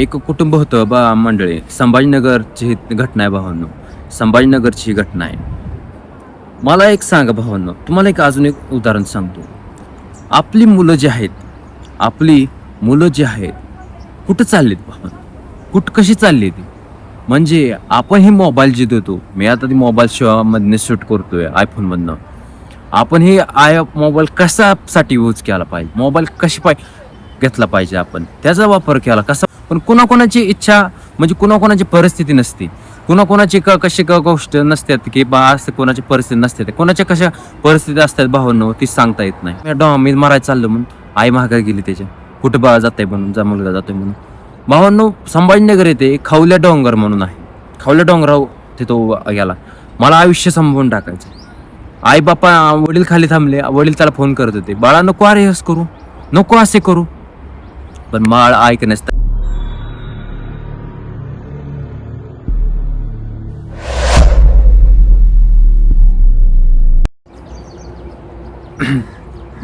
एक कुटुंब होतं बा मंडळी. संभाजीनगरची घटना आहे भावांनो. संभाजीनगरची घटना आहे. मला एक सांगा भावांनो, तुम्हाला अजून एक उदाहरण सांगतो. आपली मुलं जी आहेत, आपली मुलं जी आहेत, कुठं चाललीत भावांनो? कशी चालली ती? म्हणजे आपण हे मोबाईल जे देतो, मी आता ती मोबाईल मधनं शूट करतोय आयफोनमधनं. आपण हे मोबाईल कशासाठी यूज केला पाहिजे, मोबाईल घेतला पाहिजे, आपण त्याचा वापर केला कसा. पण कुणाकोणाची इच्छा म्हणजे कुणाकोणाची परिस्थिती नसते, कुणाकोणाची कशी गोष्ट नसतात की बा असं कोणाची परिस्थिती नसते, कोणाच्या कशा परिस्थिती असतात भावांनो ती सांगता येत नाही. मी मारायला चाललो म्हणून आई महागाई गेली त्याच्या, कुठं बा जाताय म्हणून, जा मुलगा जातोय म्हणून. भावांनो संभाजीनगर येथे खवल्या डोंगर म्हणून आहे, खवल्या डोंगराव तिथं गेला. मला आयुष्य संपवून टाकायचं. आई बापा वडील खाली थांबले, वडील त्याला फोन करत होते, बाळा नको अरे असं करू, नको असे करू. पण बाळ ऐकण्यास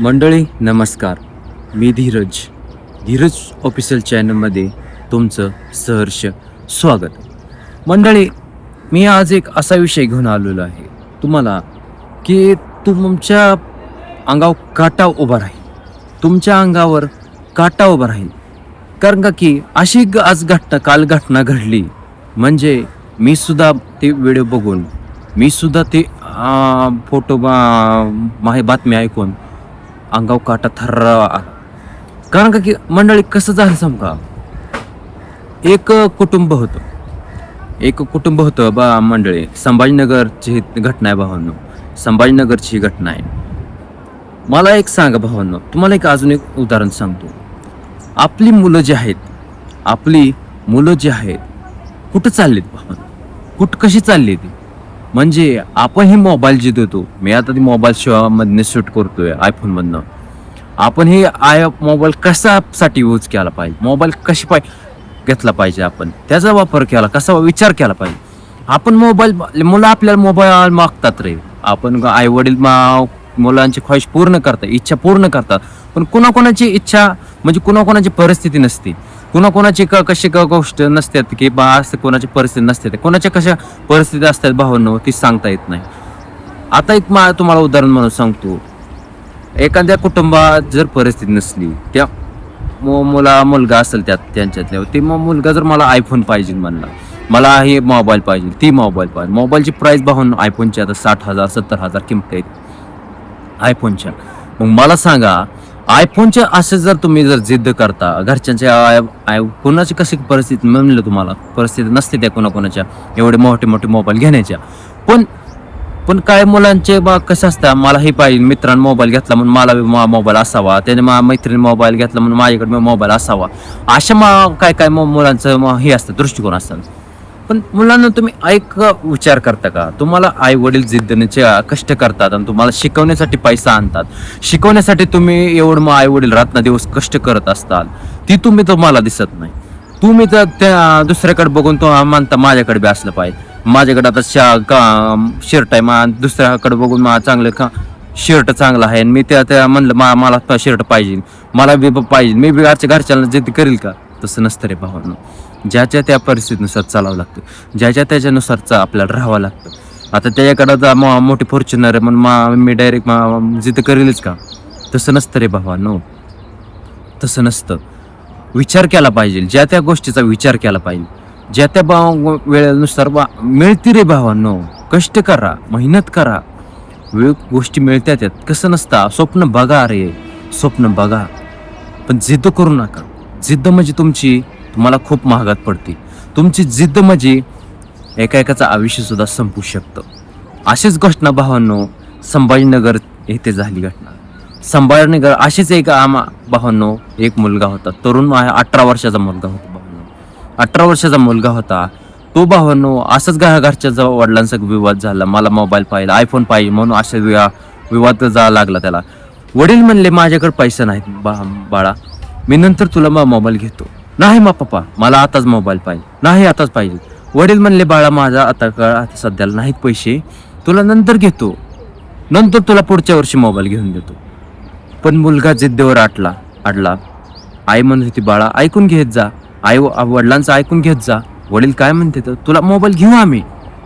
मंडळी नमस्कार, मी धीरज ऑफिशियल चॅनलमध्ये तुमचं सहर्ष स्वागत. मंडळी, मी आज एक असा विषय घेऊन आलेलो आहे तुम्हाला की तुमच्या अंगावर काटा उभा राहील, तुमच्या अंगावर काटा उभा राहील. कारण की अशी आज काल घटना घडली. म्हणजे मी सुद्धा ते व्हिडिओ बघून, मी सुद्धा ते फोटो बातमी ऐकून अंगावर काटा थर्रा आला. कारण की मंडळी कसं झालं समजा, एक कुटुंब होतं बा मंडळी. संभाजीनगरची घटना आहे भावांनो, संभाजीनगरची घटना आहे. मला एक सांगा भावांनो, तुम्हाला अजून एक उदाहरण सांगतो. आपली मुलं जी आहेत, कुठं चाललीत भावांनो? कशी चालली ती? म्हणजे आपण हे मोबाईल जे देतो, मी आता ती मोबाईल मधनं शूट करतोय आयफोनमधनं. आपण हे मोबाईल कशासाठी यूज केला पाहिजे, मोबाईल घेतला पाहिजे, आपण त्याचा वापर केला कसा, विचार केला पाहिजे. आपण मुलं आपल्याला मोबाईल मागतात रे. आपण आई वडील मुलांची ख्वाहिश पूर्ण करतात, इच्छा पूर्ण करतात. पण कुणाकोणाची इच्छा म्हणजे कुणाकोणाची परिस्थिती नसते, कुणाकोणाची कशी गोष्ट नसतात की बा असं कोणाची परिस्थिती नसते, कोणाच्या कशा परिस्थिती असतात भावांनो ती सांगता येत नाही. आता एक तुम्हाला उदाहरण म्हणून सांगतो. एखाद्या कुटुंबात जर परिस्थिती नसली, त्या मुलगा असेल त्यांच्यातल्या, ते मुलगा जर मला आयफोन पाहिजे म्हणला, मला हे मोबाईल पाहिजे, ती मोबाईल पाहिजे. मोबाईलची प्राइस भावांनो आयफोनची आता 60,000 70,000 किंमत आहे आयफोनच्या. मग मला सांगा, आयफोनच्या असं जर तुम्ही जिद्द करता, घरच्यांच्या कोणाची कशी परिस्थिती म्हणलं, तुम्हाला परिस्थिती नसते त्या कोणाकोणाच्या एवढे मोठे मोबाईल घेण्याच्या. पण काय मुलांचे कसं असतं, मला हे पाहिजे, मित्रांनी मोबाईल घेतला म्हणून मला मोबाईल असावा, त्याने मैत्रिणी मोबाईल घेतला म्हणून माझ्याकडे मोबाईल असावा, अशा काय मुलांचं हे असतं, दृष्टिकोन असतात. पण मुलांना तुम्ही विचार करता का? तुम्हाला आई वडील जिद्दीने कष्ट करतात आणि तुम्हाला शिकवण्यासाठी पैसा आणतात, शिकवण्यासाठी तुम्ही एवढं आई वडील रात्रंदिवस कष्ट करत असतात, ती तुम्हाला दिसत नाही. तुम्ही तर त्या दुसऱ्याकडे बघून तो म्हणता माझ्याकडे बी असलं पाहिजे, माझ्याकडे आता शर्ट आहे, दुसऱ्याकडे बघून चांगलं शर्ट चांगला आहे, मी त्या म्हणलं मला शर्ट पाहिजे, मला बी पाहिजे, मी बी घरच्यांना जिद्द करील का? तसं नसतं रे भावांनो. ज्याच्या त्या परिस्थितीनुसार चालावं लागतं, ज्याच्या त्याच्यानुसार आपल्याला राहावं लागतं. आता त्याच्याकडे मोठी फॉर्च्युनर आहे म्हणून मी डायरेक्ट जिद्द करेलच का? तसं नसतं रे भावांनो, तसं नसतं. विचार केला पाहिजे, ज्या त्या गोष्टीचा विचार केला पाहिजे, ज्या त्या वेळेनुसार मिळते रे भावांनो. कष्ट करा, मेहनत करा, गोष्टी मिळतात. कसं नसतं, स्वप्न बघा रे, स्वप्न बघा, पण जिद्द करू नका. जिद्द म्हणजे तुम्हाला खूप महागात पडते. तुमची जिद्द म्हणजे एकाचं आयुष्य सुद्धा संपू शकतं. अशीच घटना भावांनो संभाजीनगर येथे झाली घटना. संभाजीनगर अशीच एक भावांनो एक मुलगा होता, तरुण 18 वर्षाचा मुलगा होता भावांनो. 18 वर्षाचा मुलगा होता तो भावांनो. असंच घरच्या वडिलांचा विवाद झाला, मला मोबाईल पाहिजे, आयफोन पाहिजे म्हणून असे विवाद लागला त्याला. वडील म्हणले माझ्याकडे पैसा नाहीत बाळा, मी नंतर तुला मोबाईल घेतो. नाही पप्पा, मला आताच मोबाईल पाहिजे, नाही आताच पाहिजे. वडील म्हणले बाळा माझा आता सध्याला नाहीत पैसे, तुला नंतर घेतो, नंतर तुला पुढच्या वर्षी मोबाईल घेऊन देतो. पण मुलगा जिद्दीवर अडला. आई म्हणत होती बाळा ऐकून घेत जा, वडिलांचं ऐकून घेत जा. वडील काय म्हणते तर तुला मोबाईल घेऊ आम्ही.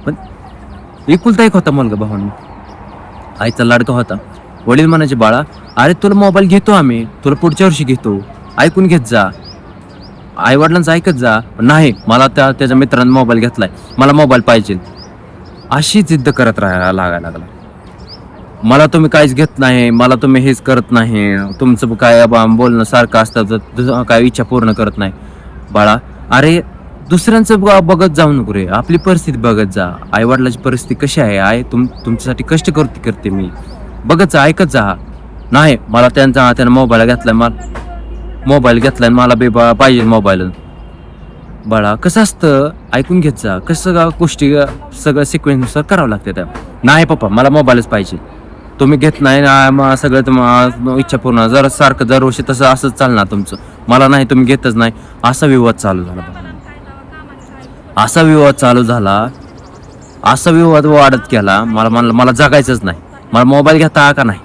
पण एकुलता एक होता मुलगा भावांनो, आईचा लाडका होता. वडील म्हणायचे बाळा अरे तुला मोबाईल घेतो आम्ही, तुला पुढच्या वर्षी घेतो, ऐकून घेत जा. आई वडिलांचं ऐकत जा. नाही मला त्याच्या मित्रांनी मोबाईल घेतलाय, मला मोबाईल पाहिजे. अशी जिद्द करत राहायला लागायला लागला. मला तुम्ही काहीच घेत नाही, मला तुम्ही हेच करत नाही, तुमचं काय बोलणं सारखं असतं तर काय इच्छा पूर्ण करत नाही. बाळा अरे दुसऱ्यांचं बघत जाऊ नको रे, आपली परिस्थिती बघत जा. आई वडिलांची परिस्थिती कशी आहे, तुमच्यासाठी कष्ट करते मी, बघत जा, ऐकत जा. नाही मला त्यानं मोबाईल घेतलाय मला पाहिजे मोबाईल. बाळा कसं असतं ऐकून घेत जा, कसं गोष्टी सगळं सिक्वेन्सनुसार करावं लागते त्या. नाही पप्पा मला मोबाईलच पाहिजे, तुम्ही घेत नाही सगळं इच्छा पूर्ण, जर सारखं दरवर्षी तसं असंच चालणार तुमचं, मला नाही तुम्ही घेतच नाही. असा विवाद चालू झाला. असा विवाद वाढत गेला. मला जगायचंच नाही, मला मोबाईल घेता का नाही.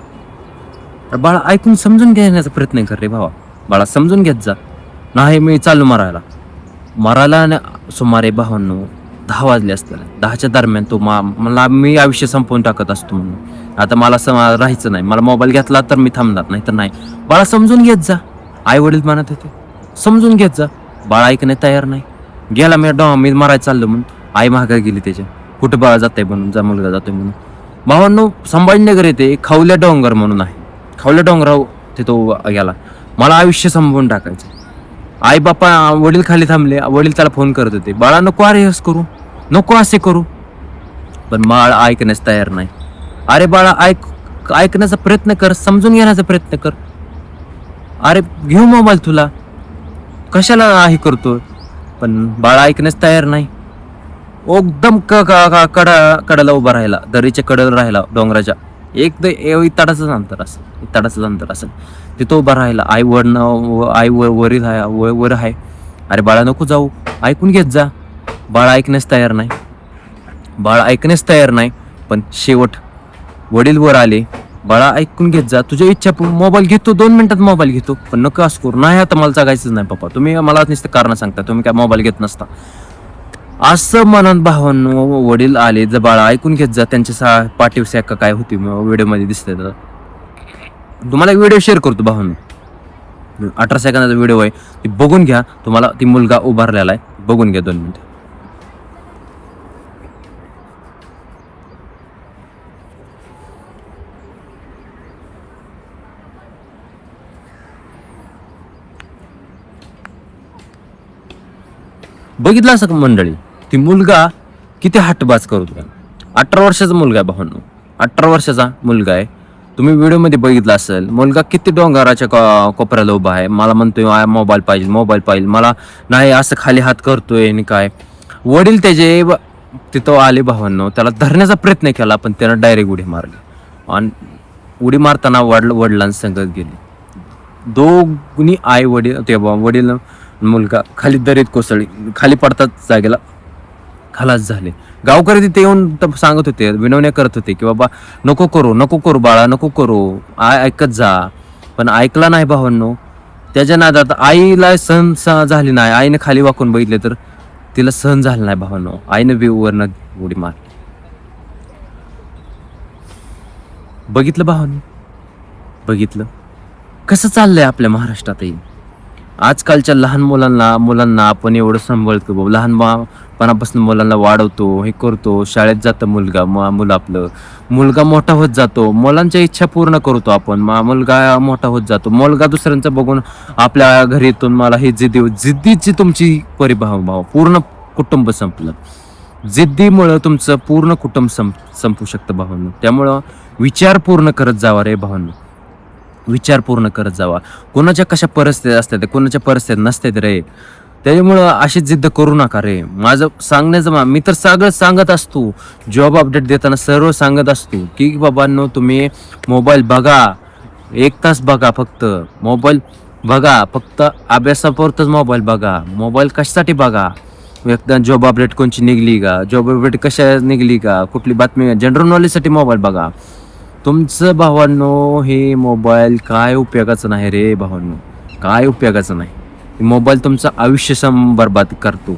तर बाळा ऐकून समजून घेण्याचा प्रयत्न कर रे भावा, बाळा समजून घेत जा. नाही मी चालू मरायला सुमारे भावांनो 10 वाजले असतील. 10च्या दरम्यान तो मला मी आयुष्य संपवून टाकत असतो म्हणून आता मला राहायचं नाही, मला मोबाईल घेतला तर मी थांबणार, नाही तर नाही. बाळा समजून घेत जा. आई वडील म्हणत होते समजून घेत जा. बाळा ऐकण्यात तयार नाही. गेला मी मरायला चाललो म्हणून आई माघार गेली त्याच्या, कुठं बाळा जाते म्हणून, जा मुलगा जातोय म्हणून. भावांनो संभाजीनगर येते खावल्या डोंगर म्हणून आहे, खावल्या डोंगराव ते तो गेला. मला आयुष्य संपवून टाकायचं. आई बापा वडील खाली थांबले, वडील त्याला फोन करत होते बाळा नको अरे असं करू, नको असे करू. पण बाळ ऐकण्यास तयार नाही. अरे बाळा ऐकण्याचा प्रयत्न कर, समजून घेण्याचा प्रयत्न कर. अरे घेऊ मोबाईल तुला, कशाला हे करतो. पण बाळा ऐकण्यास तयार नाही. एकदम कडाला उभा राहिला, दरीच्या कडेला राहिला डोंगराच्या, इताडाचं अंतर असं तिथं उभा राहिला. आई वर आहे. अरे बाळा नको जाऊ, ऐकून घेत जा. बाळा ऐकण्यास तयार नाही. पण शेवट वडील वर आले. बाळा ऐकून घेत जा, तुझ्या इच्छा मोबाईल घेतो, 2 मिनिटात मोबाईल घेतो, पण नको असं करू. नाही आता मला जगायचंच नाही पप्पा, तुम्ही मला नुसतं कारण सांगता, तुम्ही काय मोबाईल घेत नसता असं म्हणत भावांनो वडील आले. जर बाळा ऐकून घेत जा. त्यांच्या पाठीव सॅका काय होती व्हिडिओ मध्ये दिसते. तुम्हाला व्हिडिओ शेअर करतो भावांनो, 18 सेकंदाचा व्हिडिओ आहे, ती बघून घ्या. तुम्हाला ती मुलगा उभारलेला आहे, बघून घ्या 2 मिनिटं. बघितलं असं मंडळी, ती मुलगा किती हट्टबाज करतो. 18 वर्षाचा मुलगा आहे भावांनो, 18 वर्षाचा मुलगा आहे. तुम्ही व्हिडिओमध्ये बघितलं असेल, मुलगा किती डोंगराच्या कोपऱ्याला उभा आहे. मला म्हणतोय मोबाईल पाहिजे, मला नाही असं खाली हात करतोय. आणि काय वडील त्याचे तिथं आले भावांनो, त्याला धरण्याचा प्रयत्न केला, पण त्यानं डायरेक्ट उडी मारली. आणि उडी मारताना वडिलांसंगत गेली. दोन्ही आई वडील मुलगा खाली दरीत कोसळली, खाली पडताच जागेला खलास झाले. गावकरी तिथे येऊन सांगत होते, विनवण्या करत होते की बाबा नको करू बाळा, नको करू, ऐकत जा. पण ऐकला नाही भावांनो. त्याच्या नादात आईला सहन झाली नाही. आईने खाली वाकून बघितले तर तिला सहन झालं नाही भावांनो. आईने वरनं उडी मारली. बघितलं भावांनो, बघितलं कसं चाललंय आपल्या महाराष्ट्रातही. आजकालच्या लहान मुलांना आपण एवढं सांभाळतो बाबा, लहानपणापासून मुलांना वाढवतो, हे करतो. शाळेत जातं मुलगा मोठा होत जातो, मुलांच्या इच्छा पूर्ण करतो आपण. मुलगा मोठा होत जातो, मुलगा दुसऱ्यांचं बघून आपल्या घरीतून मला हे जिद्दीची तुमची परिभाव पूर्ण कुटुंब संपलं. जिद्दीमुळं तुमचं पूर्ण कुटुंब संपू शकतं भावांनो. त्यामुळं विचार पूर्ण करत जावा रे भावांनो, विचार पूर्ण करत जावा. कोणाच्या कशा परिस्थिती असतात, कोणाच्या परिस्थिती नसतात रे. त्याच्यामुळं अशी जिद्द करू नका रे. माझं सांगण्याचं मी तर सगळं सांगत असतो, जॉब अपडेट देताना सर्व सांगत असतो की बाबांनो तुम्ही मोबाईल बघा, 1 तास बघा, फक्त मोबाईल बघा, फक्त अभ्यासापुरतच मोबाईल बघा. मोबाईल कशासाठी बघा, एकदा जॉब अपडेट कोणची निघली का, जॉब अपडेट कशा निघली का, कुठली बातमी, जनरल नॉलेजसाठी मोबाईल बघा. तुमचं भावांनो हे मोबाईल काय उपयोगाचं नाही रे भावांनो, काय उपयोगाचं नाही. मोबाईल तुमचं आयुष्य बरबाद करतो.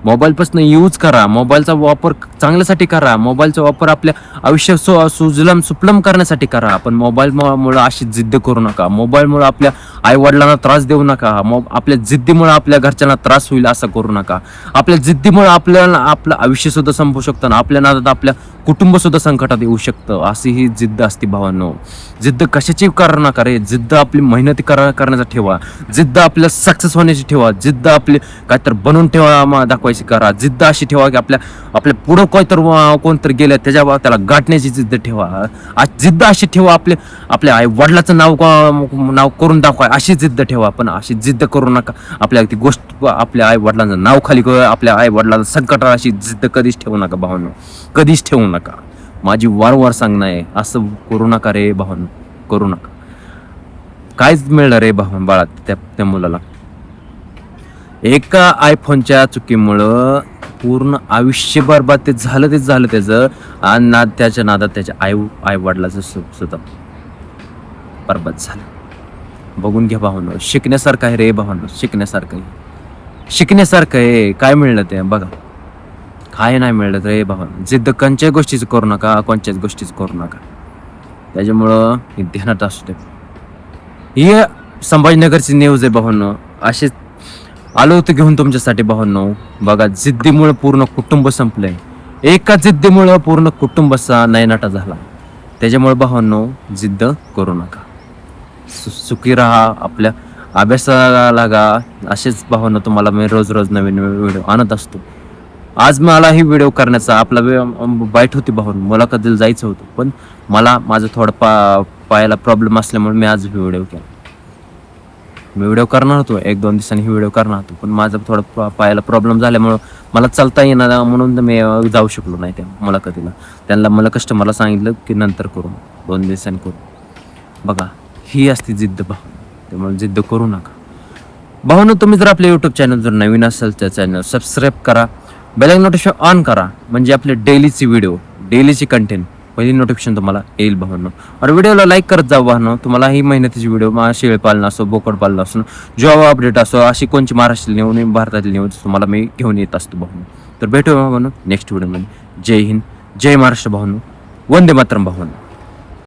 मोबाईलपासून यूज करा, मोबाईलचा वापर चांगल्यासाठी करा, मोबाईलचा वापर आपल्या आयुष्य सुजलम सुफलम करण्यासाठी करा. आपण मोबाईलमुळे अशी जिद्द करू नका. मोबाईलमुळे आपल्या आई वडिलांना त्रास देऊ नका. आपल्या जिद्दीमुळे आपल्या घरच्यांना त्रास होईल असं करू नका. आपल्या जिद्दीमुळे आपल्याला आपलं आयुष्य सुद्धा संपू शकतं आणि आपल्या नादात आपल्या कुटुंब सुद्धा संकटात येऊ शकतं. अशी ही जिद्द असते भावांनो. जिद्द कशाची करू नका रे. जिद्द आपली मेहनती करण्याचा ठेवा. जिद्द आपल्या सक्सेस होण्याची ठेवा. जिद्द आपली काहीतरी बनवून ठेवा दाखवायची करा. जिद्द अशी ठेवा की आपल्या पुढं काहीतरी कोणतरी गेलं त्याला गाठण्याची जिद्द ठेवा. जिद्द अशी ठेवा आपल्या आई वडिलाचं नाव करून दाखवा अशी जिद्द ठेवा. पण अशी जिद्द करू नका आपल्या ती गोष्ट आपल्या आई वडिलांचं नाव खाली आपल्या आई वडिलांचं संकट अशी जिद्द कधीच ठेवू नका भावांनो. कधीच ठेवू नका. माझी वारंवार सांगणं आहे असं करू नका रे भावांनो. करू नका. कायच मिळणार रे बाळा त्या मुलाला. एका आयफोनच्या चुकीमुळं पूर्ण आयुष्य बरबाद ते झालं त्याचं. आणि त्याच्या नादात त्याच्या आई वडिलाचं सुद्धा बरबाद झालं. बघून घ्या भावांनो. शिकण्यासारखं आहे रे भावांनो. शिकण्यासारखं आहे. काय मिळलं ते बघा. काय नाही मिळलं रे भावांनो. जिद्द कोणत्याच गोष्टीच करू नका. त्याच्यामुळं हे ध्यानात असू दे. ही संभाजीनगरची न्यूज आहे भावांनो. असेच आलो होतो घेऊन तुमच्यासाठी भावांनो. बघा जिद्दीमुळे पूर्ण कुटुंब संपलंय. एका जिद्दीमुळे पूर्ण कुटुंबाचा नायनाटा झाला. त्याच्यामुळे भावांनो जिद्द करू नका. सुखी राहा. आपल्या अभ्यासाला लागा. असेच भावांनो तुम्हाला मी रोज नवीन व्हिडिओ आणत असतो. आज मला ही व्हिडिओ करण्याचा आपला बाईट होती भावांनो. मला कधी जायचं होतं पण माझं थोडं पायाला प्रॉब्लेम असल्यामुळे मी आज व्हिडिओ केला. मी व्हिडिओ करणार होतो 1-2 दिवसांनी ही व्हिडिओ करणार होतो पण माझं थोडं पायाला प्रॉब्लेम झाल्यामुळं मला चालता येणार म्हणून मी जाऊ शकलो नाही त्या मुलाखतीला. मला कस्टमरला सांगितलं की नंतर करू 2 दिवसांनी करू. बघा ही असते जिद्द भावना. त्यामुळे जिद्द करू नका भावना. तुम्ही जर आपल्या यूट्यूब चॅनल जर नवीन असेल तर चॅनल सबस्क्राईब करा. बेल नोटिफिकेशन ऑन करा म्हणजे आपले डेलीची व्हिडिओ डेलीची कंटेंट पहिली नोटिफिकेशन तुम्हाला येईल भावांनो. आणि व्हिडिओला लाईक करत जा भावांनो. तुम्हाला ही मेहनतीची व्हिडिओ शेळीपालन असो बोकड पालन असो जॉब अपडेट असो अशी कोणची महाराष्ट्रातील न्यूज भारतातील न्यूज तुम्हाला मी घेऊन येत असतो भावांनो. तर भेटूया भावांनो नेक्स्ट व्हिडिओमध्ये. जय हिंद जय महाराष्ट्र भावांनो. वंदे मातरम भावांनो.